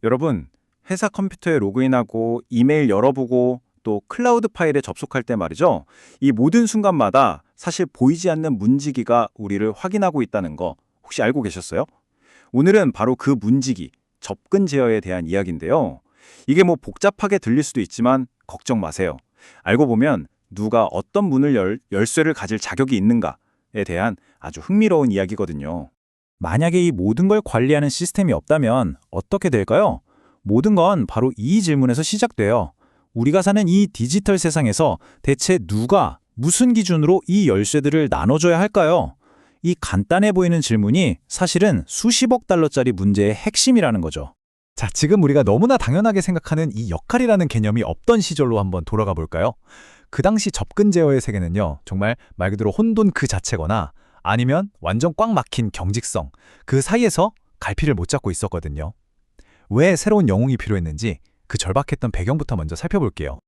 여러분, 회사 컴퓨터에 로그인하고 이메일 열어보고 또 클라우드 파일에 접속할 때 말이죠. 이 모든 순간마다 사실 보이지 않는 문지기가 우리를 확인하고 있다는 거 혹시 알고 계셨어요? 오늘은 바로 그 문지기, 접근 제어에 대한 이야기인데요. 이게 뭐 복잡하게 들릴 수도 있지만 걱정 마세요. 알고 보면 누가 어떤 문을 열쇠를 가질 자격이 있는가에 대한 아주 흥미로운 이야기거든요. 만약에 이 모든 걸 관리하는 시스템이 없다면 어떻게 될까요? 모든 건 바로 이 질문에서 시작돼요. 우리가 사는 이 디지털 세상에서 대체 누가 무슨 기준으로 이 열쇠들을 나눠줘야 할까요? 이 간단해 보이는 질문이 사실은 수십억 달러짜리 문제의 핵심이라는 거죠. 자, 지금 우리가 너무나 당연하게 생각하는 이 역할이라는 개념이 없던 시절로 한번 돌아가 볼까요? 그 당시 접근 제어의 세계는요, 정말 말 그대로 혼돈 그 자체거나 아니면 완전 꽉 막힌 경직성, 그 사이에서 갈피를 못 잡고 있었거든요. 왜 새로운 영웅이 필요했는지 그 절박했던 배경부터 먼저 살펴볼게요.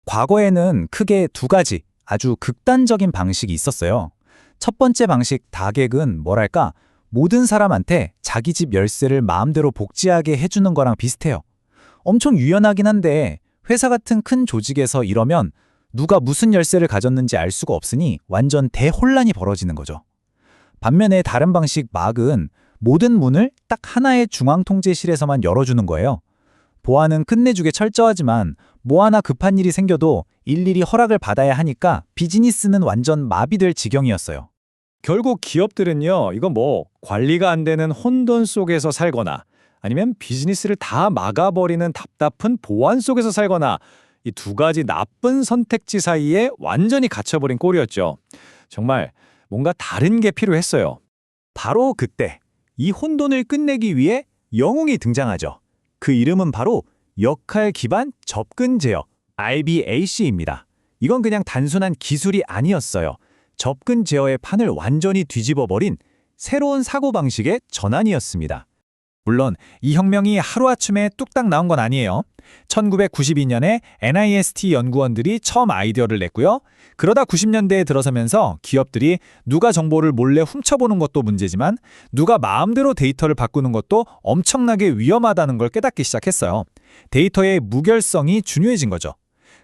과거에는 크게 두 가지 아주 극단적인 방식이 있었어요. 첫 번째 방식 다객은 뭐랄까, 모든 사람한테 자기 집 열쇠를 마음대로 복제하게 해주는 거랑 비슷해요. 엄청 유연하긴 한데 회사 같은 큰 조직에서 이러면 누가 무슨 열쇠를 가졌는지 알 수가 없으니 완전 대혼란이 벌어지는 거죠. 반면에 다른 방식 막은 모든 문을 딱 하나의 중앙통제실에서만 열어주는 거예요. 보안은 끝내주게 철저하지만 뭐 하나 급한 일이 생겨도 일일이 허락을 받아야 하니까 비즈니스는 완전 마비될 지경이었어요. 결국 기업들은요, 이거 뭐 관리가 안 되는 혼돈 속에서 살거나 아니면 비즈니스를 다 막아버리는 답답한 보안 속에서 살거나 이 두 가지 나쁜 선택지 사이에 완전히 갇혀버린 꼴이었죠. 정말 뭔가 다른 게 필요했어요. 바로 그때 이 혼돈을 끝내기 위해 영웅이 등장하죠. 그 이름은 바로 역할 기반 접근 제어, IBAC입니다. 이건 그냥 단순한 기술이 아니었어요. 접근 제어의 판을 완전히 뒤집어버린 새로운 사고방식의 전환이었습니다. 물론 이 혁명이 하루아침에 뚝딱 나온 건 아니에요. 1992년에 NIST 연구원들이 처음 아이디어를 냈고요. 그러다 90년대에 들어서면서 기업들이 누가 정보를 몰래 훔쳐보는 것도 문제지만 누가 마음대로 데이터를 바꾸는 것도 엄청나게 위험하다는 걸 깨닫기 시작했어요. 데이터의 무결성이 중요해진 거죠.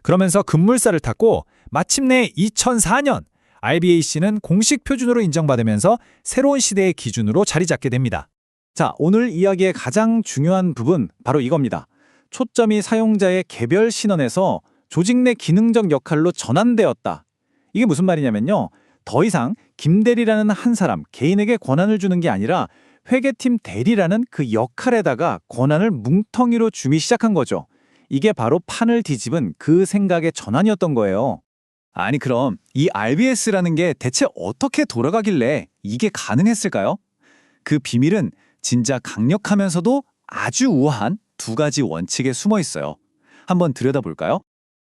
그러면서 급물살을 탔고 마침내 2004년 IBAC는 공식 표준으로 인정받으면서 새로운 시대의 기준으로 자리 잡게 됩니다. 자, 오늘 이야기의 가장 중요한 부분 바로 이겁니다. 초점이 사용자의 개별 신원에서 조직 내 기능적 역할로 전환되었다. 이게 무슨 말이냐면요. 더 이상 김대리라는 한 사람, 개인에게 권한을 주는 게 아니라 회계팀 대리라는 그 역할에다가 권한을 뭉텅이로 주기 시작한 거죠. 이게 바로 판을 뒤집은 그 생각의 전환이었던 거예요. 아니 그럼 이 RBS라는 게 대체 어떻게 돌아가길래 이게 가능했을까요? 그 비밀은 진짜 강력하면서도 아주 우아한 두 가지 원칙에 숨어 있어요. 한번 들여다볼까요?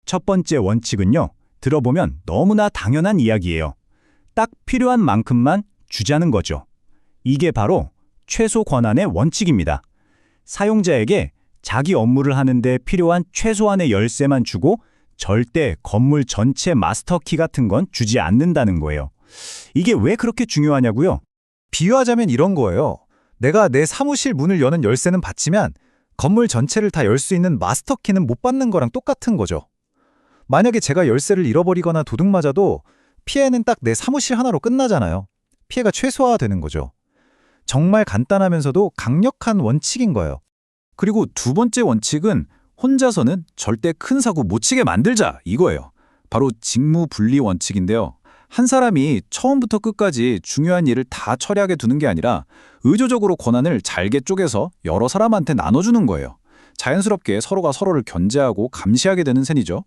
첫 번째 원칙은요. 들어보면 너무나 당연한 이야기예요. 딱 필요한 만큼만 주자는 거죠. 이게 바로 최소 권한의 원칙입니다. 사용자에게 자기 업무를 하는데 필요한 최소한의 열쇠만 주고 절대 건물 전체 마스터키 같은 건 주지 않는다는 거예요. 이게 왜 그렇게 중요하냐고요? 비유하자면 이런 거예요. 내가 내 사무실 문을 여는 열쇠는 받지만 건물 전체를 다 열 수 있는 마스터키는 못 받는 거랑 똑같은 거죠. 만약에 제가 열쇠를 잃어버리거나 도둑 맞아도 피해는 딱 내 사무실 하나로 끝나잖아요. 피해가 최소화되는 거죠. 정말 간단하면서도 강력한 원칙인 거예요. 그리고 두 번째 원칙은 혼자서는 절대 큰 사고 못 치게 만들자 이거예요. 바로 직무 분리 원칙인데요. 한 사람이 처음부터 끝까지 중요한 일을 다 처리하게 두는 게 아니라 의조적으로 권한을 잘게 쪼개서 여러 사람한테 나눠주는 거예요. 자연스럽게 서로가 서로를 견제하고 감시하게 되는 셈이죠.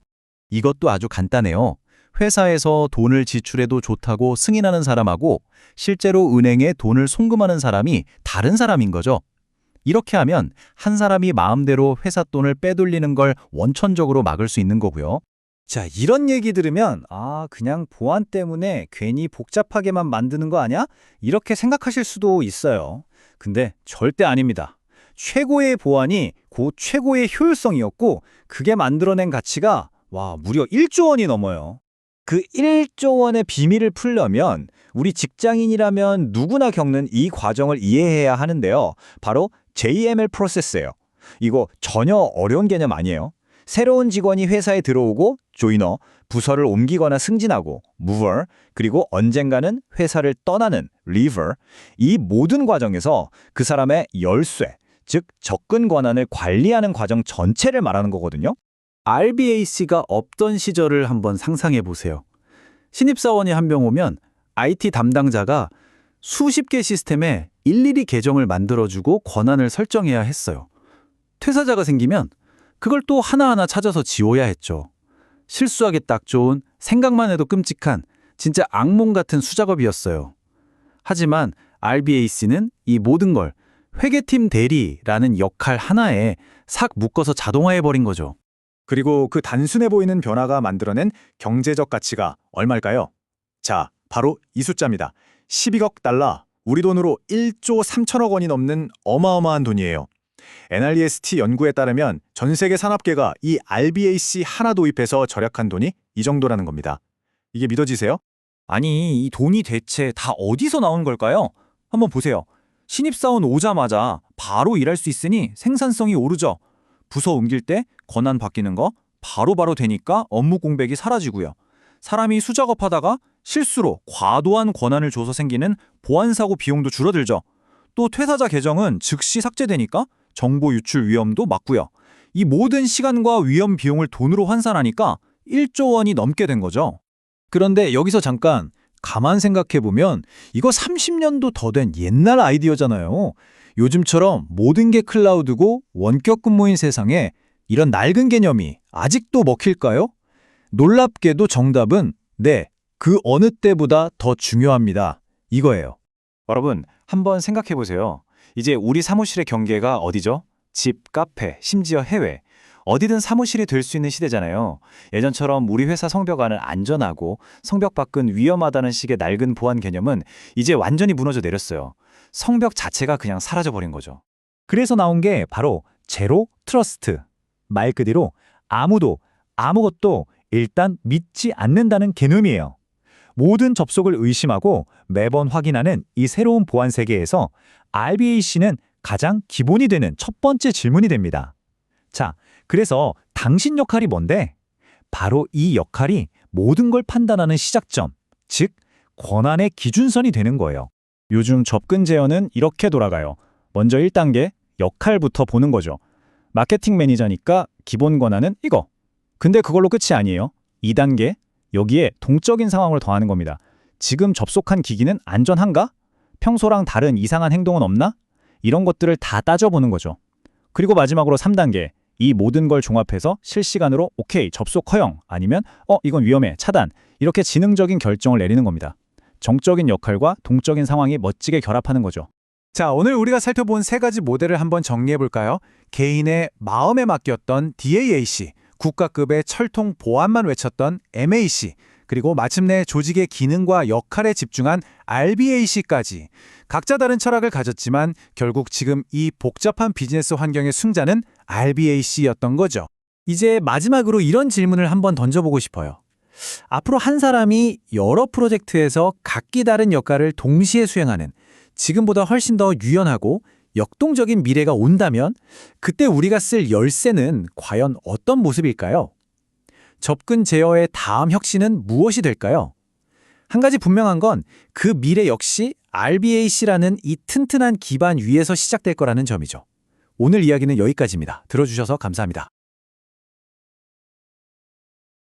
이것도 아주 간단해요. 회사에서 돈을 지출해도 좋다고 승인하는 사람하고 실제로 은행에 돈을 송금하는 사람이 다른 사람인 거죠. 이렇게 하면 한 사람이 마음대로 회사 돈을 빼돌리는 걸 원천적으로 막을 수 있는 거고요. 자, 이런 얘기 들으면 그냥 보안 때문에 괜히 복잡하게만 만드는 거 아니야? 이렇게 생각하실 수도 있어요. 근데 절대 아닙니다. 최고의 보안이 그 최고의 효율성이었고 그게 만들어낸 가치가 무려 1조 원이 넘어요. 그 1조 원의 비밀을 풀려면 우리 직장인이라면 누구나 겪는 이 과정을 이해해야 하는데요. 바로 JML 프로세스예요. 이거 전혀 어려운 개념 아니에요. 새로운 직원이 회사에 들어오고 조이너, 부서를 옮기거나 승진하고 mover, 그리고 언젠가는 회사를 떠나는 leaver, 이 모든 과정에서 그 사람의 열쇠, 즉 접근 권한을 관리하는 과정 전체를 말하는 거거든요. RBAC가 없던 시절을 한번 상상해 보세요. 신입사원이 한 명 오면 IT 담당자가 수십 개 시스템에 일일이 계정을 만들어주고 권한을 설정해야 했어요. 퇴사자가 생기면 그걸 또 하나하나 찾아서 지워야 했죠. 실수하기 딱 좋은, 생각만 해도 끔찍한, 진짜 악몽 같은 수작업이었어요. 하지만 RBAC는 이 모든 걸 회계팀 대리라는 역할 하나에 싹 묶어서 자동화해버린 거죠. 그리고 그 단순해 보이는 변화가 만들어낸 경제적 가치가 얼마일까요? 자, 바로 이 숫자입니다. 12억 달러, 우리 돈으로 1조 3천억 원이 넘는 어마어마한 돈이에요. NREST 연구에 따르면 전 세계 산업계가 이 RBAC 하나 도입해서 절약한 돈이 이 정도라는 겁니다. 이게 믿어지세요? 아니, 이 돈이 대체 다 어디서 나온 걸까요? 한번 보세요. 신입사원 오자마자 바로 일할 수 있으니 생산성이 오르죠. 부서 옮길 때 권한 바뀌는 거 바로바로 되니까 업무 공백이 사라지고요. 사람이 수작업하다가 실수로 과도한 권한을 줘서 생기는 보안사고 비용도 줄어들죠. 또 퇴사자 계정은 즉시 삭제되니까 정보 유출 위험도 막고요. 이 모든 시간과 위험 비용을 돈으로 환산하니까 1조 원이 넘게 된 거죠. 그런데 여기서 잠깐 가만 생각해보면 이거 30년도 더 된 옛날 아이디어잖아요. 요즘처럼 모든 게 클라우드고 원격 근무인 세상에 이런 낡은 개념이 아직도 먹힐까요? 놀랍게도 정답은 네, 그 어느 때보다 더 중요합니다. 이거예요. 여러분, 한번 생각해 보세요. 이제 우리 사무실의 경계가 어디죠? 집, 카페, 심지어 해외. 어디든 사무실이 될 수 있는 시대잖아요. 예전처럼 우리 회사 성벽 안은 안전하고 성벽 밖은 위험하다는 식의 낡은 보안 개념은 이제 완전히 무너져 내렸어요. 성벽 자체가 그냥 사라져버린 거죠. 그래서 나온 게 바로 제로 트러스트. 말 그대로 아무도 아무것도 일단 믿지 않는다는 개념이에요. 모든 접속을 의심하고 매번 확인하는 이 새로운 보안 세계에서 RBAC는 가장 기본이 되는 첫 번째 질문이 됩니다. 자, 그래서 당신 역할이 뭔데? 바로 이 역할이 모든 걸 판단하는 시작점, 즉 권한의 기준선이 되는 거예요. 요즘 접근 제어는 이렇게 돌아가요. 먼저 1단계 역할부터 보는 거죠. 마케팅 매니저니까 기본 권한은 이거. 근데 그걸로 끝이 아니에요. 2단계, 여기에 동적인 상황을 더하는 겁니다. 지금 접속한 기기는 안전한가? 평소랑 다른 이상한 행동은 없나? 이런 것들을 다 따져보는 거죠. 그리고 마지막으로 3단계, 이 모든 걸 종합해서 실시간으로 오케이, 접속 허용, 아니면 이건 위험해, 차단, 이렇게 지능적인 결정을 내리는 겁니다. 정적인 역할과 동적인 상황이 멋지게 결합하는 거죠. 자, 오늘 우리가 살펴본 세 가지 모델을 한번 정리해 볼까요? 개인의 마음에 맡겼던 DAAC, 국가급의 철통 보안만 외쳤던 MAC, 그리고 마침내 조직의 기능과 역할에 집중한 RBAC까지 각자 다른 철학을 가졌지만 결국 지금 이 복잡한 비즈니스 환경의 승자는 RBAC였던 거죠. 이제 마지막으로 이런 질문을 한번 던져보고 싶어요. 앞으로 한 사람이 여러 프로젝트에서 각기 다른 역할을 동시에 수행하는 지금보다 훨씬 더 유연하고 역동적인 미래가 온다면 그때 우리가 쓸 열쇠는 과연 어떤 모습일까요? 접근 제어의 다음 혁신은 무엇이 될까요? 한 가지 분명한 건 그 미래 역시 RBAC라는 이 튼튼한 기반 위에서 시작될 거라는 점이죠. 오늘 이야기는 여기까지입니다. 들어주셔서 감사합니다.